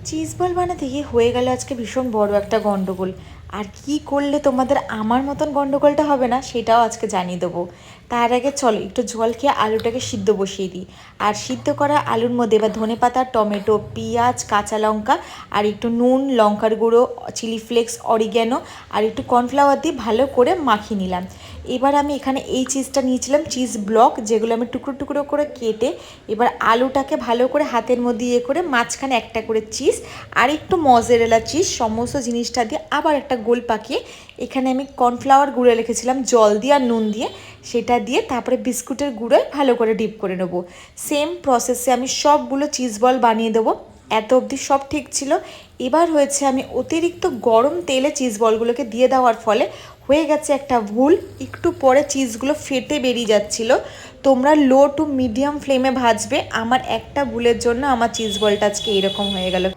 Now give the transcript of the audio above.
Cheese ball বানাতে গিয়ে হয়ে গেল আজকে ভীষণ বড় একটা গন্ডগোল। আর কি করলে তোমাদের আমার মতন গন্ডগোলটা হবে না সেটাও আজকে জানিয়ে দেবো। তার আগে চলো একটু জল খেয়ে আলুটাকে সিদ্ধ বসিয়ে দিই। আর সিদ্ধ করা আলুর মধ্যে এবার ধনেপাতা, টমেটো, পেঁয়াজ, কাঁচা লঙ্কা আর একটু নুন, লঙ্কার গুঁড়ো, চিলি ফ্লেক্স, অরিগ্যানো আর একটু কর্নফ্লাওয়ার দিয়ে ভালো করে মাখিয়ে নিলাম। এবার আমি এখানে এই চিজটা নিয়েছিলাম চিজ ব্লক, যেগুলো আমি টুকরো টুকরো করে কেটে এবার আলুটাকে ভালো করে হাতের মধ্যে ইয়ে করে মাঝখানে একটা করে চিজ আর একটু মজেরেলা চিজ সমস্ত জিনিসটা দিয়ে আবার একটা গোল পাকিয়ে এখানে আমি কর্নফ্লাওয়ার গুঁড়ো রেখেছিলাম জল দিয়ে আর নুন দিয়ে, সেটা দিয়ে তারপরে বিস্কুটের গুঁড়োয় ভালো করে ডিপ করে নেবো। সেম প্রসেসে আমি সবগুলো চিজ বল বানিয়ে দেবো। এত অবধি সব ঠিক ছিল। এবার হয়েছে আমি অতিরিক্ত গরম তেলে চিজ বলগুলোকে দিয়ে দেওয়ার ফলে হয়ে গেছে একটা ভুল। একটু পরে চিজগুলো ফেটে বেরিয়ে যাচ্ছিলো। তোমরা লো টু মিডিয়াম ফ্লেমে ভাজবে। আমার একটা ভুলের জন্য আমার চিজ বলটা আজকে এরকম হয়ে গেল।